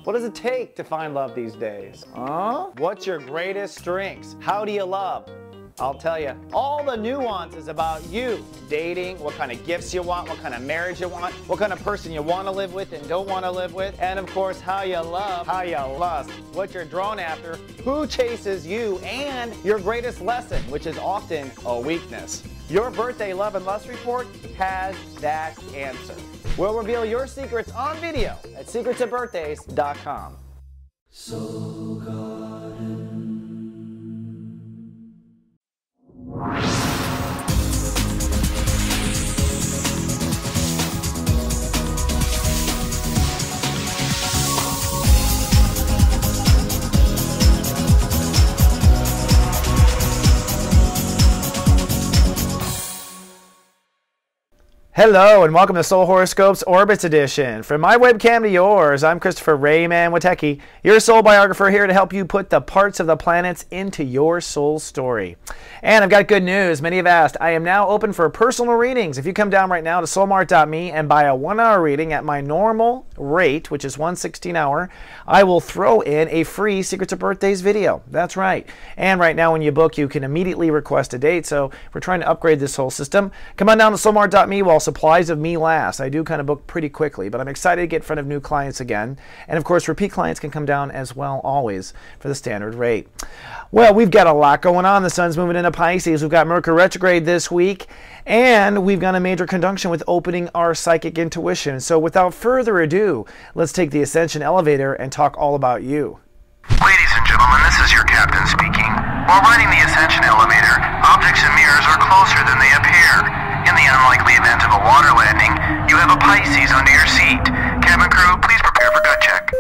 What does it take to find love these days? Huh? What's your greatest strengths? How do you love? I'll tell you all the nuances about you, dating, what kind of gifts you want, what kind of marriage you want, what kind of person you want to live with and don't want to live with, and of course how you love, how you lust, what you're drawn after, who chases you, and your greatest lesson, which is often a weakness. Your birthday love and lust report has that answer. We'll reveal your secrets on video at secretsofbirthdays.com. Hello and welcome to Soul Horoscopes Orbits Edition. From my webcam to yours, I'm Christopher Rayman Witecki, your soul biographer, here to help you put the parts of the planets into your soul story. And I've got good news. Many have asked. I am now open for personal readings. If you come down right now to soulmart.me and buy a 1-hour reading at my normal rate, which is $116 an hour, I will throw in a free Secrets of Birthdays video. That's right. And right now when you book, you can immediately request a date. So we're trying to upgrade this whole system. Come on down to soulmart.me while supplies of me last. I do kind of book pretty quickly, but I'm excited to get in front of new clients again. And of course, repeat clients can come down as well, always, for the standard rate. Well, we've got a lot going on. The sun's moving into Pisces. We've got Mercury retrograde this week, and we've got a major conjunction with opening our psychic intuition. So without further ado, let's take the Ascension elevator and talk all about you. Ladies and gentlemen, this is your captain speaking. While riding the Ascension elevator, objects and mirrors are closer than they appear. In the unlikely event of a water landing, you have a Pisces under your seat. Cabin crew, please prepare for gut check.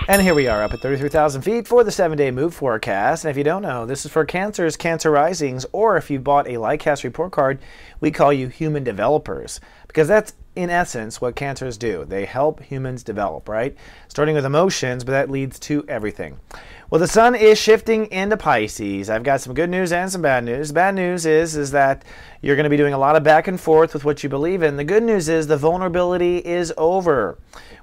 And here we are up at 33,000 feet for the 7-day move forecast. And if you don't know, this is for Cancers, Cancer risings, or if you bought a Lightcast report card, we call you human developers. Because that's, in essence, what Cancers do. They help humans develop, right? Starting with emotions, but that leads to everything. Well, the sun is shifting into Pisces. I've got some good news and some bad news. The bad news is that you're going to be doing a lot of back and forth with what you believe in. The good news is the vulnerability is over.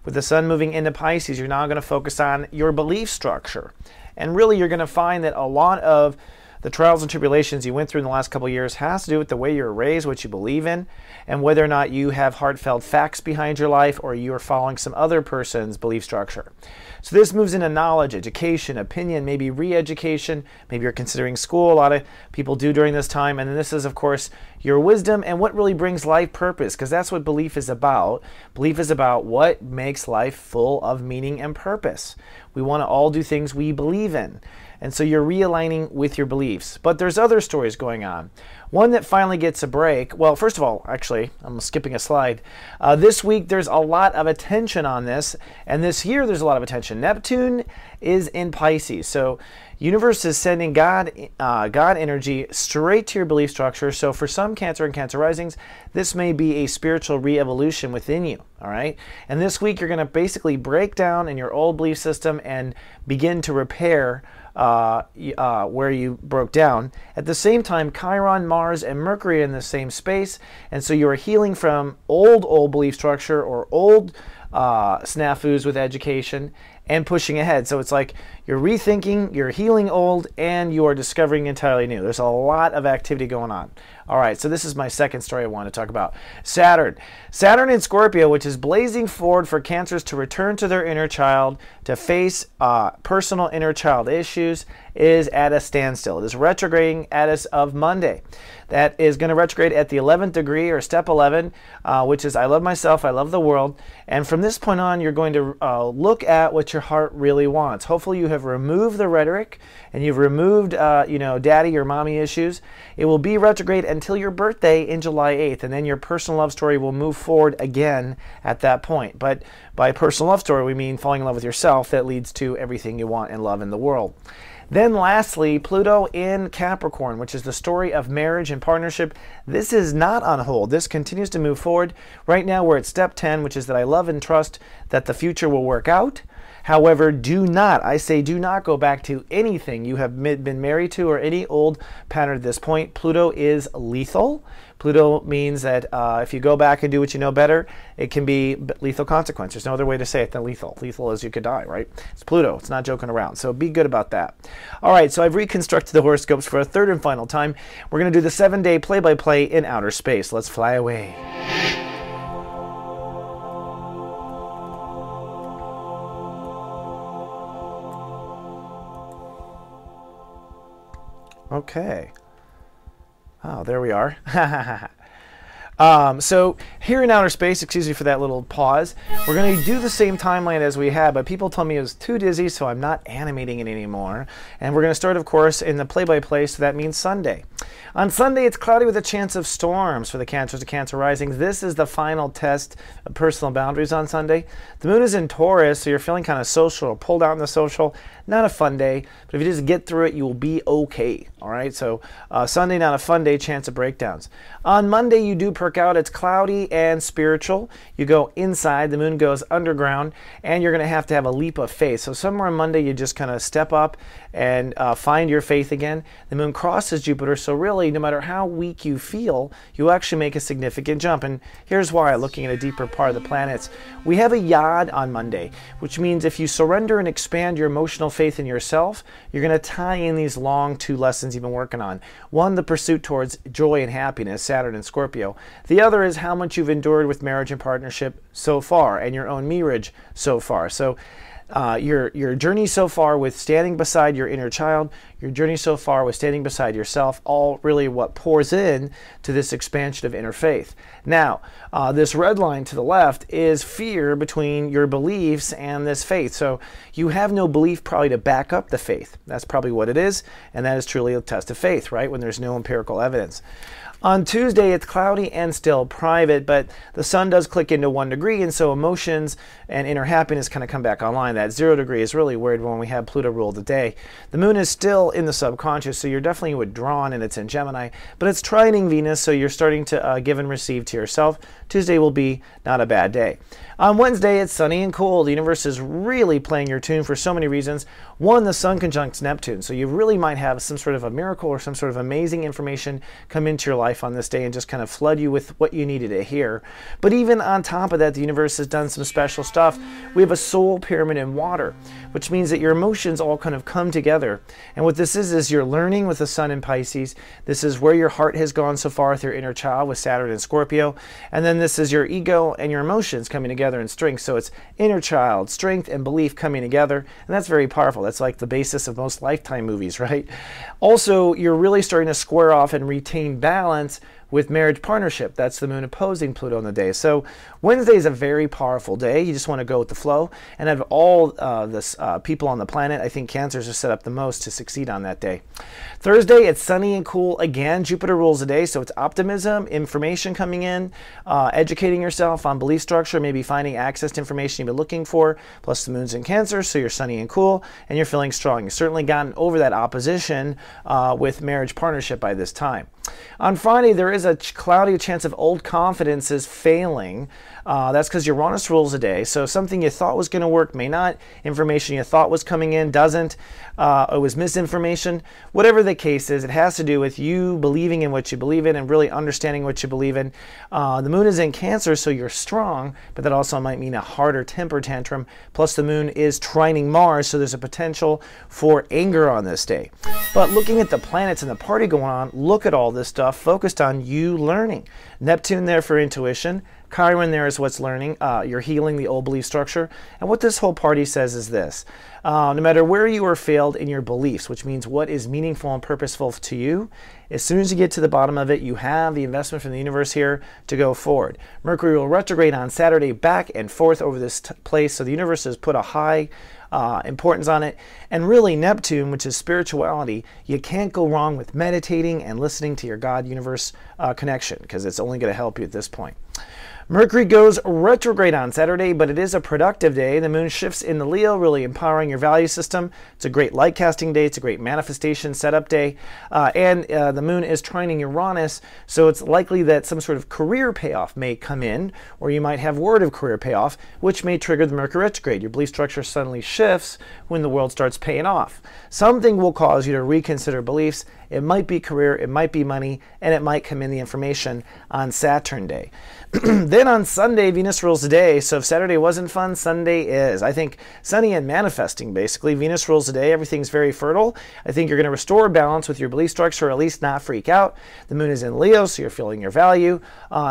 With the sun moving into Pisces, you're now going to focus on your belief structure. And really, you're going to find that a lot of the trials and tribulations you went through in the last couple of years has to do with the way you're raised, what you believe in, and whether or not you have heartfelt facts behind your life or you are following some other person's belief structure. So this moves into knowledge, education, opinion, maybe re-education. Maybe you're considering school. A lot of people do during this time. And then this is, of course, your wisdom and what really brings life purpose, because that's what belief is about. Belief is about what makes life full of meaning and purpose. We want to all do things we believe in. And so you're realigning with your beliefs. But there's other stories going on. One that finally gets a break. Well, first of all, actually, I'm skipping a slide. This week, there's a lot of attention on this. And this year, there's a lot of attention. Neptune is in Pisces. So universe is sending God energy straight to your belief structure. So for some Cancer and Cancer risings, this may be a spiritual re-evolution within you. All right. And this week, you're going to basically break down in your old belief system and begin to repair where you broke down. At the same time, Chiron, Mars, and Mercury are in the same space, and so you are healing from old belief structure or old snafus with education and pushing ahead. So it's like you're rethinking, you're healing old, and you are discovering entirely new. There's a lot of activity going on. All right, so this is my second story I want to talk about. Saturn. Saturn in Scorpio, which is blazing forward for Cancers to return to their inner child, to face personal inner child issues, is at a standstill. It is retrograding as of Monday. That is going to retrograde at the 11th degree, or step 11, which is I love myself, I love the world. And from this point on, you're going to look at what your heart really wants. Hopefully you have removed the rhetoric and you've removed, daddy or mommy issues. It will be retrograde until your birthday in July 8th, and then your personal love story will move forward again at that point. But by personal love story, we mean falling in love with yourself that leads to everything you want and love in the world. Then lastly, Pluto in Capricorn, which is the story of marriage and partnership. This is not on hold. This continues to move forward. Right now we're at step 10, which is that I love and trust that the future will work out. However, do not, I say do not go back to anything you have been married to or any old pattern at this point. Pluto is lethal. Pluto means that if you go back and do what you know better, it can be lethal consequence. There's no other way to say it than lethal. Lethal is you could die, right? It's Pluto. It's not joking around. So be good about that. All right, so I've reconstructed the horoscopes for a third and final time. We're going to do the 7-day play-by-play in outer space. Let's fly away. Okay. Oh, there we are. So here in outer space, excuse me for that little pause, we're going to do the same timeline as we had, but people told me it was too dizzy, so I'm not animating it anymore. And we're going to start, of course, in the play-by-play, so that means Sunday. On Sunday, it's cloudy with a chance of storms for the Cancers and Cancer risings. This is the final test of personal boundaries on Sunday. The moon is in Taurus, so you're feeling kind of social, pulled out in the social. Not a fun day, but if you just get through it, you will be okay. All right, so Sunday, not a fun day, chance of breakdowns. On Monday, you do perk out. It's cloudy and spiritual. You go inside, the moon goes underground, and you're going to have a leap of faith. So somewhere on Monday, you just kind of step up and find your faith again. The moon crosses Jupiter, so really, no matter how weak you feel, you actually make a significant jump. And here's why, looking at a deeper part of the planets. We have a yod on Monday, which means if you surrender and expand your emotional faith in yourself, you're going to tie in these long 2 lessons you've been working on. One, the pursuit towards joy and happiness, Saturn and Scorpio. The other is how much you've endured with marriage and partnership so far, and your own marriage so far. So your journey so far with standing beside your inner child, your journey so far with standing beside yourself, all really what pours in to this expansion of inner faith. Now, this red line to the left is fear between your beliefs and this faith. So you have no belief probably to back up the faith. That's probably what it is, and that is truly a test of faith, right? When there's no empirical evidence. On Tuesday, it's cloudy and still private, but the sun does click into 1 degree, and so emotions and inner happiness kind of come back online. That 0 degree is really weird when we have Pluto rule the day. The moon is still in the subconscious, so you're definitely withdrawn, and it's in Gemini, but it's trining Venus, so you're starting to give and receive to yourself. Tuesday will be not a bad day. On Wednesday, it's sunny and cool. The universe is really playing your tune for so many reasons. One, the sun conjuncts Neptune, so you really might have some sort of a miracle or some sort of amazing information come into your life on this day and just kind of flood you with what you needed to hear. But even on top of that, the universe has done some special stuff. We have a soul pyramid in water, which means that your emotions all kind of come together. And what this is you're learning with the sun in Pisces. This is where your heart has gone so far with your inner child with Saturn and Scorpio. And then this is your ego and your emotions coming together in strength. So it's inner child, strength, and belief coming together. And that's very powerful. That's like the basis of most Lifetime movies, right? Also, you're really starting to square off and retain balance with marriage partnership. That's the moon opposing Pluto on the day. So Wednesday is a very powerful day. You just want to go with the flow. And out of all this people on the planet, I think Cancers are set up the most to succeed on that day. Thursday, it's sunny and cool again. Jupiter rules the day, so it's optimism, information coming in, educating yourself on belief structure, maybe finding access to information you've been looking for, plus the moon's in Cancer, so you're sunny and cool, and you're feeling strong. You've certainly gotten over that opposition with marriage partnership by this time. On Friday, there is a cloudy chance of old confidences failing. That's because Uranus rules the day. So something you thought was going to work may not. Information you thought was coming in doesn't. It was misinformation. Whatever the case is, it has to do with you believing in what you believe in and really understanding what you believe in. The moon is in Cancer, so you're strong, but that also might mean a harder temper tantrum. Plus, the moon is trining Mars, so there's a potential for anger on this day. But looking at the planets and the party going on, look at all this stuff focused on you learning. Neptune there for intuition. Chiron there is what's learning. You're healing the old belief structure. And what this whole party says is this. No matter where you are failed in your beliefs, which means what is meaningful and purposeful to you, as soon as you get to the bottom of it, you have the investment from the universe here to go forward. Mercury will retrograde on Saturday back and forth over this place. So the universe has put a high importance on it. And really, Neptune, which is spirituality, you can't go wrong with meditating and listening to your God-universe connection, because it's only going to help you at this point. Mercury goes retrograde on Saturday, but it is a productive day. The moon shifts into Leo, really empowering your value system. It's a great light casting day. It's a great manifestation setup day. And the moon is trining Uranus, so it's likely that some sort of career payoff may come in, or you might have word of career payoff, which may trigger the Mercury retrograde. Your belief structure suddenly shifts when the world starts paying off. Something will cause you to reconsider beliefs. It might be career, it might be money, and it might come in the information on Saturn Day. Then on Sunday, Venus rules the day. So if Saturday wasn't fun, Sunday is. I think sunny and manifesting, basically. Venus rules the day. Everything's very fertile. I think you're going to restore balance with your belief structure, or at least not freak out. The moon is in Leo, so you're feeling your value.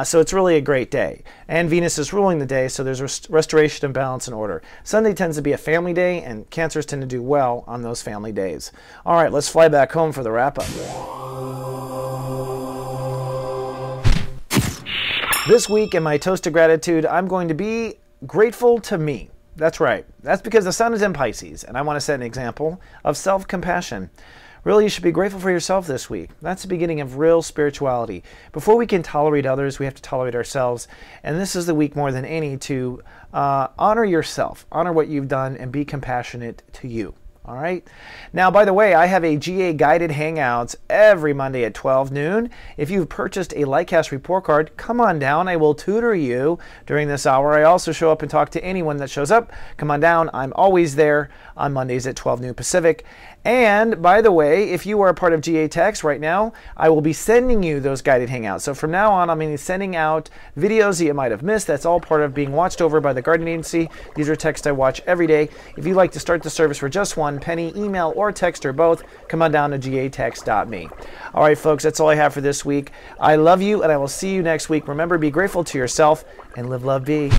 So it's really a great day. And Venus is ruling the day, so there's restoration of balance and order. Sunday tends to be a family day, and Cancers tend to do well on those family days. All right, let's fly back home for the wrap-up. This week in my toast of gratitude, I'm going to be grateful to me. That's right. That's because the sun is in Pisces, and I want to set an example of self-compassion. Really, you should be grateful for yourself this week. That's the beginning of real spirituality. Before we can tolerate others, we have to tolerate ourselves. And this is the week more than any to honor yourself, honor what you've done, and be compassionate to you. All right. Now, by the way, I have a GA guided hangouts every Monday at 12 noon. If you've purchased a Lightcast report card, come on down. I will tutor you during this hour. I also show up and talk to anyone that shows up. Come on down. I'm always there on Mondays at 12 noon Pacific. And by the way, if you are a part of GA Text right now, I will be sending you those guided hangouts. So from now on, I'm going to be sending out videos that you might have missed. That's all part of being watched over by the Guardian Agency. These are texts I watch every day. If you'd like to start the service for just one penny, email or text or both, come on down to gatext.me. All right, folks, that's all I have for this week. I love you, and I will see you next week. Remember, be grateful to yourself and live, love, be.